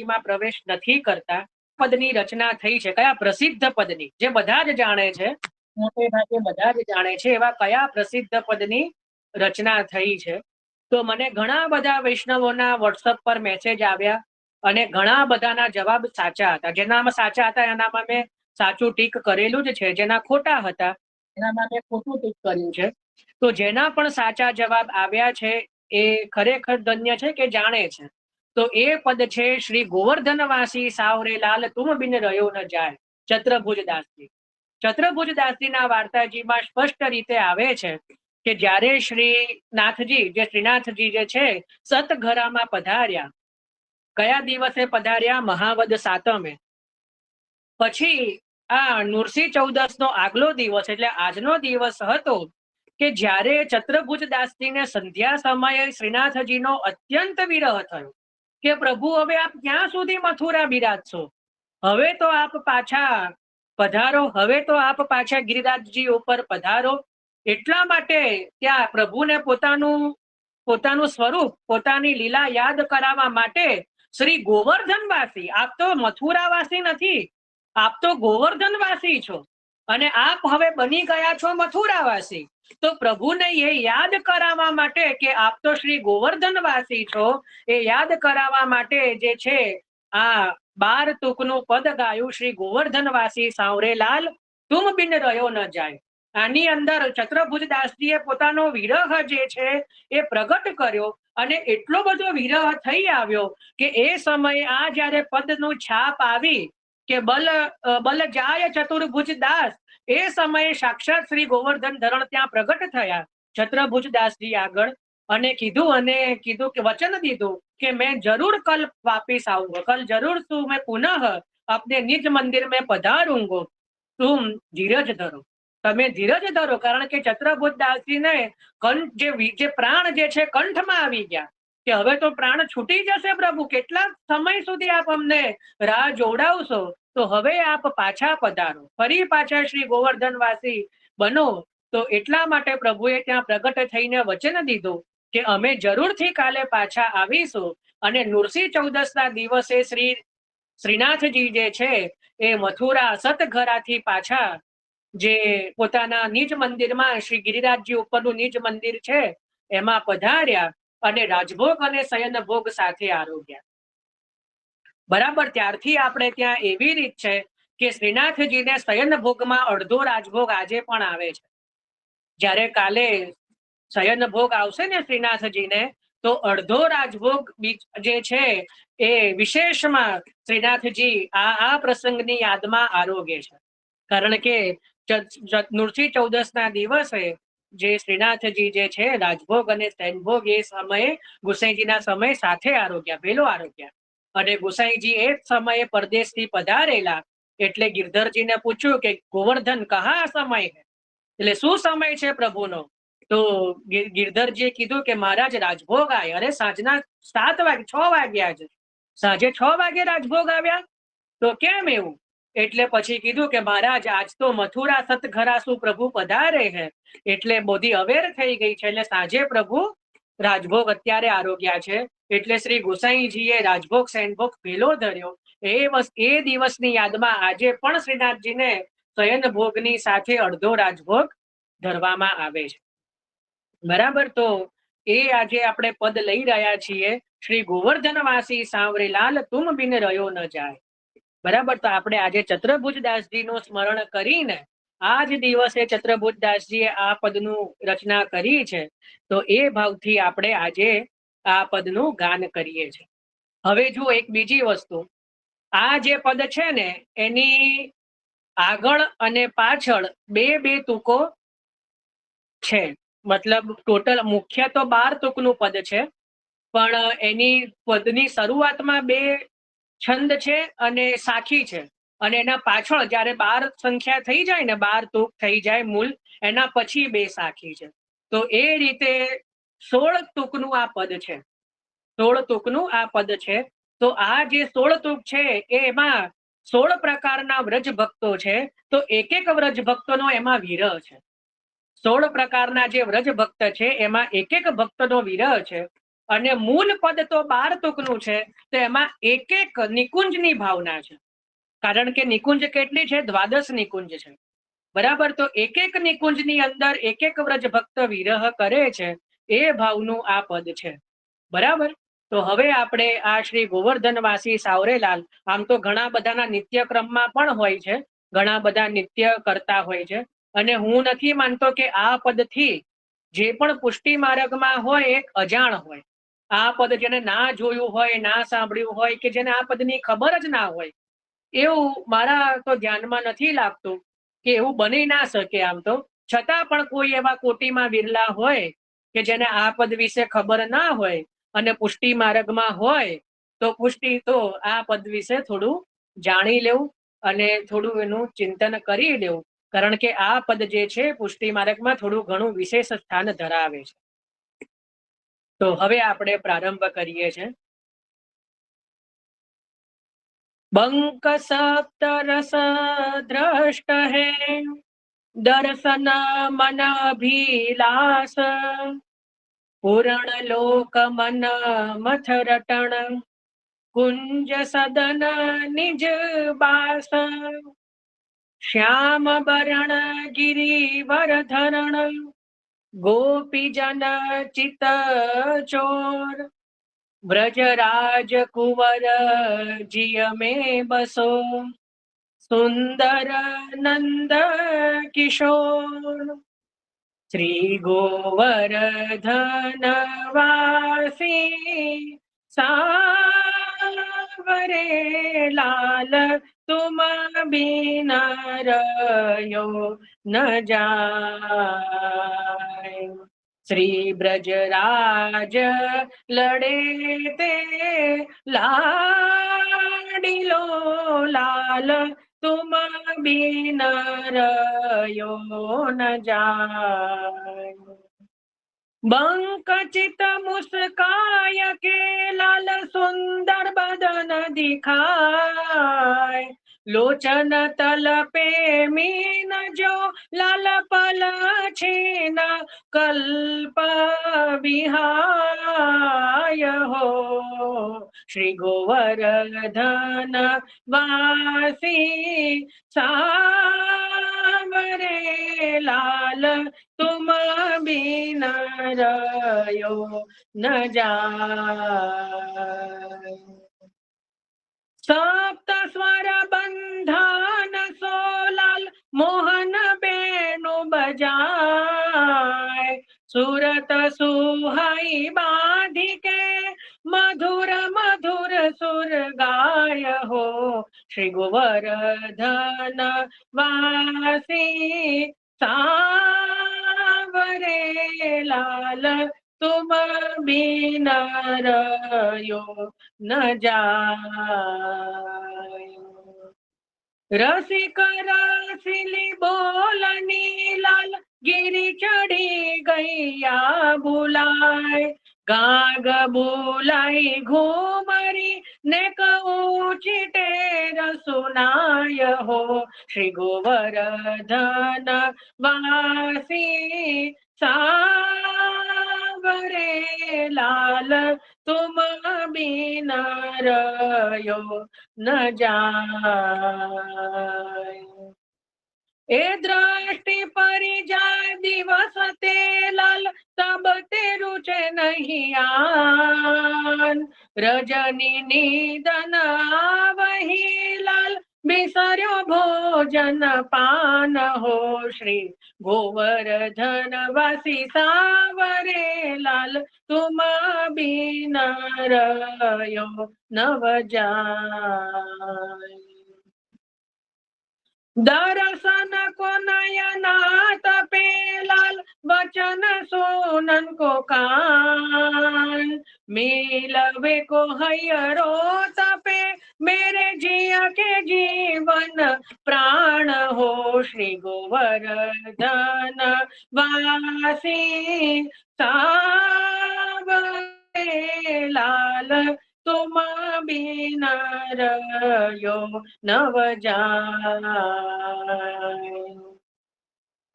માં પ્રવેશ નથી કરતા. પદની રચના થઈ છે, કયા પ્રસિદ્ધ પદની, જે બધા જ જાણે છે, મોટે ભાગે બધા જ જાણે છે, એવા કયા પ્રસિદ્ધ પદની રચના થઈ છે? તો મને ઘણા બધા વૈષ્ણવોના વોટ્સઅપ પર મેસેજ આવ્યા અને ઘણા બધાના જવાબ સાચા હતા. જેનામાં સાચા હતા એનામાં મેં સાચું ટીક કરેલું જ છે, જેના ખોટા હતા એનામાં મેં ખોટું ટીક કર્યું છે. તો જેના પણ સાચા જવાબ આવ્યા છે એ ખરેખર ધન્ય છે કે જાણે છે. તો એ પદ છે શ્રી ગોવર્ધનવાસી સાવરે લાલ તુમ બિન રહ્યો ન જાય, ચત્રભુજદાસજી. ચત્રભુજદાસજીના વાર્તાજીમાં સ્પષ્ટ રીતે આવે છે કે જ્યારે શ્રીનાથજી જે છે સતઘરામાં પધાર્યા. કયા દિવસે પધાર્યા? મહાવદ સાતમે. પછી આ નુરસિંહ ચૌદસ નો આગલો દિવસ એટલે આજનો દિવસ હતો કે જ્યારે ચત્રભુજદાસજીને સંધ્યા સમયે શ્રીનાથજીનો અત્યંત વિરહ થયો કે પ્રભુ હવે આપ ક્યાં સુધી મથુરા બિરાજશો, હવે તો આપ પાછા પધારો, હવે તો આપ પાછા ગિરિરાજજી ઉપર પધારો. એટલા માટે ત્યાં પ્રભુને પોતાનું સ્વરૂપ, પોતાની લીલા યાદ કરાવવા માટે શ્રી ગોવર્ધનવાસી, આપ તો મથુરાવાસી નથી, આપ તો ગોવર્ધનવાસી છો અને આપ હવે બની ગયા છો મથુરાવાસી. તો પ્રભુને એ યાદ કરાવવા માટે કે આપ તો શ્રી ગોવર્ધનવાસી છો, એ યાદ કરાવવા માટે જે છે આ 12 તુકનું પદ ગાયું, શ્રી ગોવર્ધનવાસી સાવરે લાલ તુમ બિન રહ્યો ન જાય. આની અંદર ચત્રભુજદાસજીએ પોતાનો વિરહ જે છે એ પ્રગટ કર્યો અને એટલો બધો વિરહ થઈ આવ્યો કે એ સમયે આ જયારે પદનું છાપ આવી કે બલ જાય ચતુર્ભુજ દાસ, એ સમયે સાક્ષાત શ્રી ગોવર્ધન ધરણ ત્યાં પ્રગટ થયા ચત્રભુજદાસજી આગળ અને કીધું કે વચન દીધું કે मैं जरूर कल वापिस आऊंगा, कल जरूर तू मैं पुनः अपने निज मंदिर में पधारूंगा, तुम धीरज धरो, તમે ધીરજ ધરો. કારણ કે ચત્રભુજદાસજીને જે પ્રાણ જે છે કંઠમાં આવી ગયા કે હવે તો પ્રાણ છૂટી જશે પ્રભુ, કેટલા સમય સુધી આપ અમને રાહ જોડાવશો, તો હવે આપ પાછા પધારો, ફરી પાછા શ્રી ગોવર્ધનવાસી બનો. તો એટલા માટે પ્રભુએ ત્યાં પ્રગટ થઈને વચન દીધું કે અમે જરૂરથી કાલે પાછા આવીશું અને નુરસિંહ ચૌદસ ના દિવસે શ્રીનાથજી જે છે એ મથુરા સતઘરાથી પાછા જે પોતાના નિજ મંદિરમાં શ્રી ગિરિરાજજી ઉપરનું નિજ મંદિર છે એમાં પધાર્યા અને રાજભોગ અને શયન ભોગ સાથે આરોગ્યા. બરાબર. ત્યારથી આપણે ત્યાં એવી રીત છે કે શ્રીનાથજીને શયન ભોગમાં અડધો રાજભોગ આજે પણ આવે છે. જ્યારે કાલે શયન ભોગ આવશે ને શ્રીનાથજીને, તો અડધો રાજભોગ જે છે એ વિશેષમાં શ્રીનાથજી આ પ્રસંગની યાદમાં આરોગ્ય છે. કારણ કે નુરસિંહ ચૌદસ ના દિવસે જે શ્રીનાથજી જે છે રાજભોગ અને શયનભોગ એ સમયે ગુસાઈજીના સમય સાથે આરોગ્યા, ભેલો આરોગ્યા. અને ગુસાઈજી એ સમયે પરદેશથી પધારેલા એટલે ગિરધરજીને પૂછ્યું કે ગોવર્ધન કહા સમય હે, એટલે શું સમય છે પ્રભુનો? તો ગિરધરજીએ કીધું કે મહારાજ રાજભોગ આવ્યા. અરે સાંજના 7 વાગે, 6 વાગ્યા છે, સાંજે 6 વાગે રાજભોગ આવ્યા? તો કેમ એવું? એટલે પછી કીધું કે મહારાજ આજ તો મથુરા સતઘરાસુ પ્રભુ પધારે હે, એટલે બધી અવેર થઈ ગઈ છે, એટલે સાંજે પ્રભુ રાજભોગ અત્યારે આરોગ્યા છે. એટલે શ્રી ગુસાઈજીએ રાજભોગ શયનભોગ ભેલો ધર્યો. એ દિવસની યાદમાં આજે પણ શ્રીનાથજીને શયન ભોગની સાથે અડધો રાજભોગ ધરવામાં આવે છે. બરાબર. તો એ આજે આપણે પદ લઈ રહ્યા છીએ, શ્રી ગોવર્ધનવાસી સાવરે લાલ તુમ બિન રહ્યો ન જાય. બરાબર. તો આપણે આજે ચત્રભુજદાસજી નું સ્મરણ કરીને આ જ દિવસે ચત્રભુજદાસજીએ આ પદનું રચના કરી છે, તો એ ભાવથી આપણે આજે આ પદનું ગાન કરીએ છીએ. હવે જુઓ એક બીજી વસ્તુ, આ જે પદ છે ને એની આગળ અને પાછળ બે તુકો છે. મતલબ ટોટલ મુખ્ય તો 12 તુકનું પદ છે, પણ એની પદની શરૂઆતમાં 2 છંદ છે અને સાખી છે, અને એના પાછળ જયારે 12 સંખ્યા થઈ જાય ને, 12 તુક થઈ જાય મૂળ, એના પછી 2 સાખી છે. તો એ રીતે 16 તુકનું આ પદ છે. 16 તુકનું આ પદ છે. તો આ જે 16 તુક છે એમાં 16 પ્રકારના વ્રજ ભક્તો છે. તો એક વ્રજ ભક્તનો એમાં વિરહ છે. 16 પ્રકારના જે વ્રજ ભક્ત છે એમાં એક ભક્તનો વિરહ છે. અને મૂળ પદ તો 12 તુકનું છે, તો એમાં એક એક નિકુંજની ભાવના છે. કારણ કે નિકુંજ કેટલી છે? 12 નિકુંજ છે, બરાબર. તો એક એક નિકુંજની અંદર એક એક વ્રજ ભક્ત વિરહ કરે છે, એ ભાવનું આ પદ છે, બરાબર. તો હવે આપણે આ શ્રી ગોવર્ધનવાસી સાવરેલાલ, આમ તો ઘણા બધાના નિત્યક્રમમાં પણ હોય છે, ઘણા બધા નિત્ય કરતા હોય છે, અને હું નથી માનતો કે આ પદથી જે પણ પુષ્ટિ માર્ગમાં હોય એક અજાણ હોય. આ પદ જેને ના જોયું હોય, ના સાંભળ્યું હોય, કે જેને આ પદની ખબર જ ના હોય, એવું મારા તો ધ્યાનમાં નથી લાગતું કે એવું બની ના શકે. આમ તો છતાં પણ કોઈ એવા કોટીમાં વિરલા હોય કે જેને આ પદ વિશે ખબર ના હોય અને પુષ્ટિ માર્ગમાં હોય, તો પુષ્ટિ તો આ પદ વિશે થોડું જાણી લેવું અને થોડું એનું ચિંતન કરી લેવું, કારણ કે આ પદ જે છે પુષ્ટિ માર્ગમાં થોડું ઘણું વિશેષ સ્થાન ધરાવે છે. તો હવે આપણે પ્રારંભ કરીએ છીએ. બંક સપ્તરસ દ્રષ્ટ હે, દર્શન મન અભિલાષ, પૂરણ લોક મન મથ રટણ, કુંજ સદન નિજ બાસ, શ્યામ બરણ ગિરિવર ધરણ, ગોપી જન ચિત ચોર, વ્રજરાજ કુંવર જીય में बसो, सुंदर नंद किशोर, श्री गोवर्धन वासी सावरे लाल, तुम बिन रयो न जाय, श्री ब्रजराज लड़े ते लाडिलो लाल, तुम बिन रयो न जाय, बंकचित मुस्काय के लाल सुंदर बदन दिखाय, लोचन तलपे मीन जो लाल पल छीन कल्प विहाय हो, श्री गोवर्धन वासी सावरे लाल, तुम बिन रयो न जाय, सप्त स्वर बंधन सोलाल मोहन बेनु बजाय, सूरत सुहाई बाधी के मधुर मधुर सुर गाय हो, श्री गोवर्धन वासी सावरे लाल, तुम बिन रयो न जाय, रसिक रसिली बोलनी लाल, गिरी चढ़ी गैया बुलाए, गाग बुलाई घूमरी ने ऊंची टेर सुनाय हो, श्री गोवर्धन वासी सावरे लाल, तुम बिन रयो न जाय, ए दृष्टि परिजाय दिवस ते लाल, तब ते रुचे नहीं आन, रजनी निदन आवही लाल, बिसर्यो भोजन पान हो, श्री गोवर्धन वासी सावरे लाल, तुम बिन रयो नव जाय, दर्शन को नयनाथ पे लाल, वचन सुनन को कान, मिलवे को हयरो तपे मेरे जिया के जीवन प्राण हो, श्री गोवर्धन वासी सावरे लाल, तुम बिन रयो नव जाय,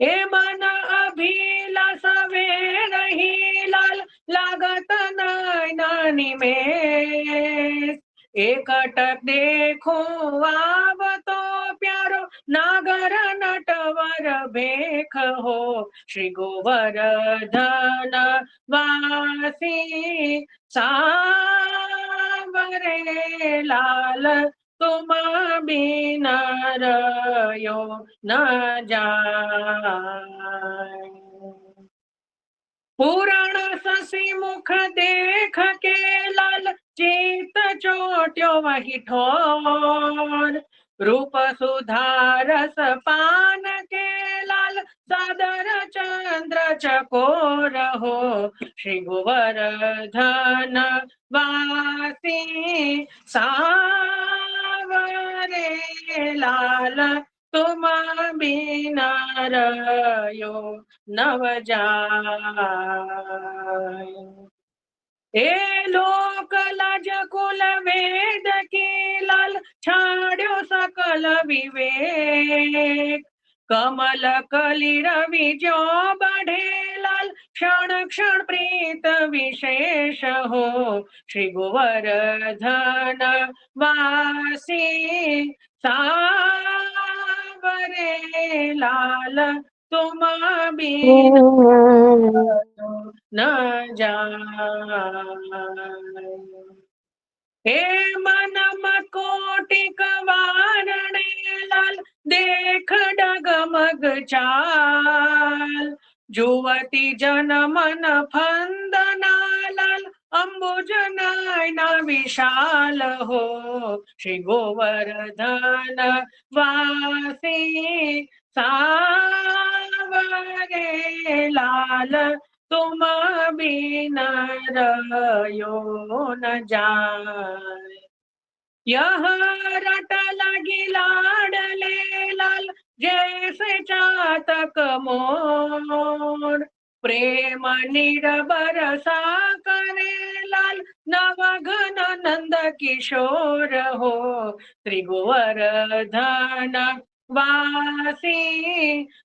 ए मन अभिलाष वे रही लाल, लागत नैनानी में। एकटक देखो आवतो प्यारो नागर नटवर भेख हो। श्री गोवर्धन वासी सावरे लाल तुम बिना रयो न जाय। पुराण शशि मुख देख के लाल चित चोट्यो वही ठोर। रूप सुधारस पान के लाल सादर चंद्र चकोर हो। श्री गोवर्धन वासी सावरे लाल तुम बिना रयो नव जाय। ए लोक लाज कुल वेद की लाल छाड्यो सकल विवेक। कमल कली रवि जो बढ़े लाल क्षण क्षण प्रीत विशेष हो। श्री गोवर्धन वासी सावरे लाल तुम बिना न जाय। हे मन मकोटिक वारणे लाल देख डगमग चाल। जुवती जन मन फंदना लाल अंबुज नयना विशाल हो। श्री गोवर्धन वासी सावरे लाल तुम बिना रयो न जाय। यह रट लगी लाडले लाल जैसे चातक मोर। प्रेम निरबर सा करे लाल नवघन नंद किशोर हो। श्री गोवर्धन वासी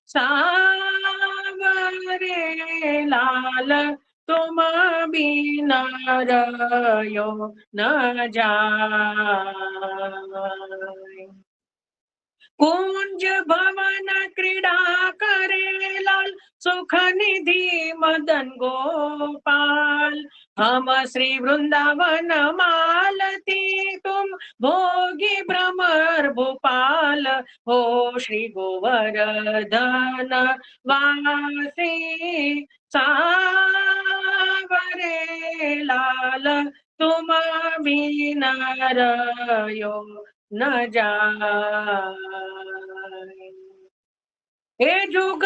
सावरे लाल तुम बिना रयो न जाय। कुंज भवन क्रीडा करे लाल सुख निधि मदन गोपाल। हम श्री वृंदावन मालती तुम भोगी भ्रमर भूपाल हो। श्री गोवर्धन वासी सावरे लाल तुम बिना रयो न जाय। हे जुग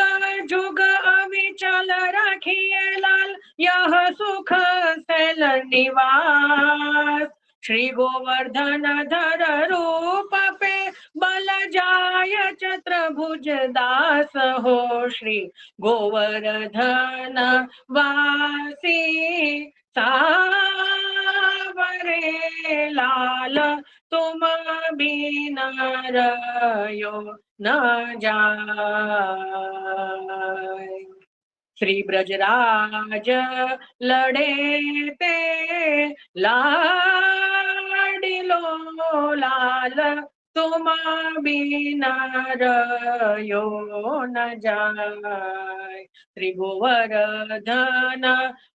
जुग अविचल रखिए लाल यह सुख सैल निवास। श्री गोवर्धन धर रूप पे बल जाय चतुर्भुज दास हो। श्री गोवर्धन वासी सावरे लाल तुम बिना रयो न जाय। श्री ब्रजराज लड़े ते लाडिलो लाल तुम बिना रयो न जाय। श्री गोवर्धन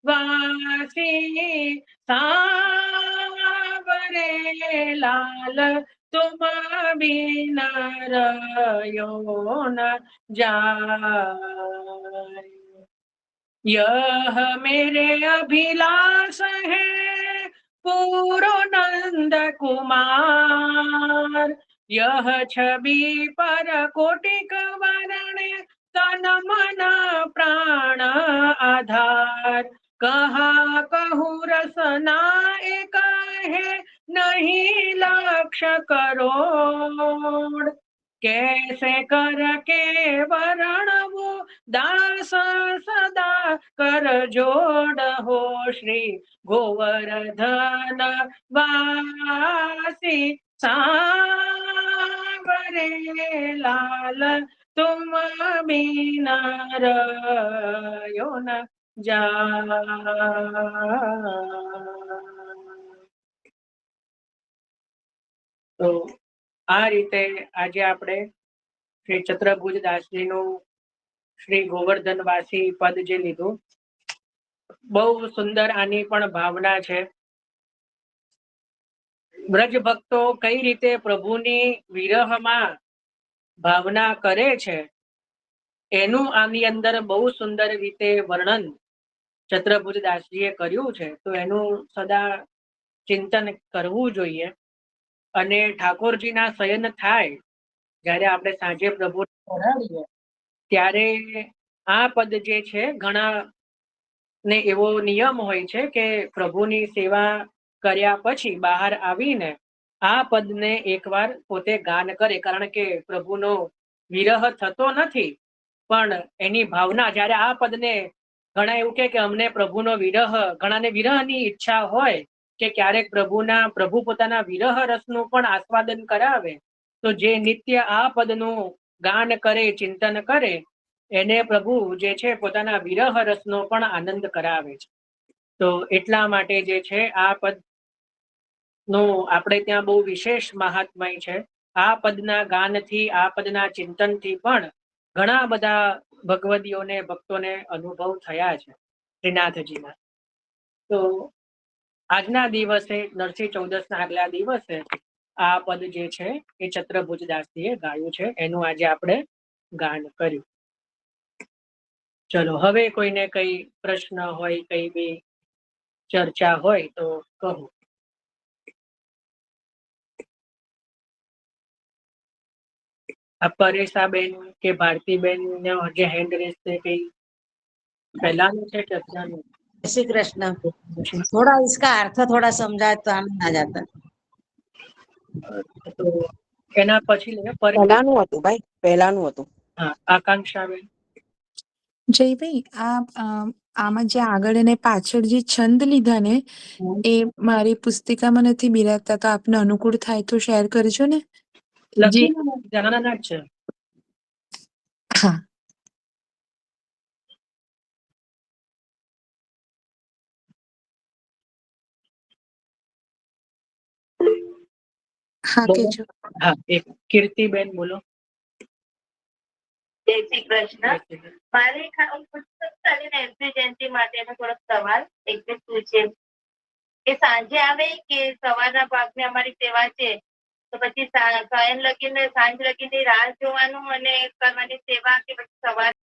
वासी सावरे लाल तुम बिना रयो न जाय। यह मेरे अभिलाष है पूरो नंद कुमार। यह छवि पर कोटिक वरण तन मन प्राण आधार। कहा कहूँ रसना एक है नहीं लक्ष्य करोड़। कैसे करके वरण वो दास सदा कर जोड़ हो। श्री गोवर्धन वासी सावरे लाल तुम बिना रयो न તો આ રીતે આજે આપણે શ્રી ચતુર્ભુજ દાસજીનું શ્રી ગોવર્ધનવાસી પદ જે લીધું, બહુ સુંદર આની પણ ભાવના છે. બ્રજ ભક્તો કઈ રીતે પ્રભુની વિરહમાં ભાવના કરે છે એનું આની અંદર બહુ સુંદર રીતે વર્ણન ચતુર્ભુજ દાસજીએ કર્યું છે. તો એનું સદા ચિંતન કરવું જોઈએ. અને ઠાકોરજીના શયન થાય જ્યારે આપણે સાંજે પ્રભુ પધરાવીએ ત્યારે આ પદ જે છે, ઘણા ને એવો નિયમ હોય છે કે પ્રભુની સેવા કર્યા પછી બહાર આવીને આ પદને એકવાર પોતે ગાન કરે, કારણ કે પ્રભુનો વિરહ થતો નથી પણ એની ભાવના જ્યારે આ પદને ઘણા એવું કે અમને પ્રભુનો વિરહ, ઘણાને વિરહની ઈચ્છા હોય કે ક્યારેક પ્રભુ પોતાના વિરહ રસનું પણ આસ્વાદન કરાવે, તો જે નિત્ય આ પદનું ગાન કરે, ચિંતન કરે, એને પ્રભુ જે છે પોતાના વિરહ રસનો પણ આનંદ કરાવે છે. તો એટલા માટે જે છે આ પદ નું આપણે ત્યાં બહુ વિશેષ મહાત્મય છે. આ પદના ગાનથી, આ પદના ચિંતનથી પણ ઘણા બધા ભગવદીઓને, ભક્તોને અનુભવ થયા છે શ્રીનાથજીના. તો આજના દિવસે નરસિંહ ચૌદસના આગલા દિવસે આ પદ જે છે એ ચતુર્ભુજ દાસજીએ ગાયું છે, એનું આજે આપણે ગાન કર્યું. ચલો, હવે કોઈને કઈ પ્રશ્ન હોય, કઈ બી ચર્ચા હોય તો કહો. પરેશાબેન કે ભારતીબેન જે હેન્ડ રેસ છે, કઈ પહેલાનું છે કે અત્યારનું? श्री कृष्ण। थोड़ा इसका अर्थ थोड़ा समझाए तो आनंद आ जाता। તો એના પછી પહેલાનું હતું ભાઈ, પહેલાનું હતું. હા, આકાંક્ષાબેન. જયભાઈ, આમાં જે આગળ અને પાછળ જે છંદ લીધા ને એ મારી પુસ્તિકામાં નથી બિરાજતા, તો આપને અનુકૂળ થાય તો શેર કરજો ને. લખીને જાણવાના જ છે. હા, હા કેજો. હા, એક કીર્તિબેન બોલો. જય શ્રી કૃષ્ણ. મારે પુસ્તક અને એમપી જયંતિ માટેનો થોડોક સવાલ એક બે પૂછે કે સાંજે આવે કે સવારના ભાગની અમારી સેવા છે, તો પછી સાયન લગીને સાંજ લગીને રાહ જોવાનું અને કરવાની સેવા, કે પછી સવાર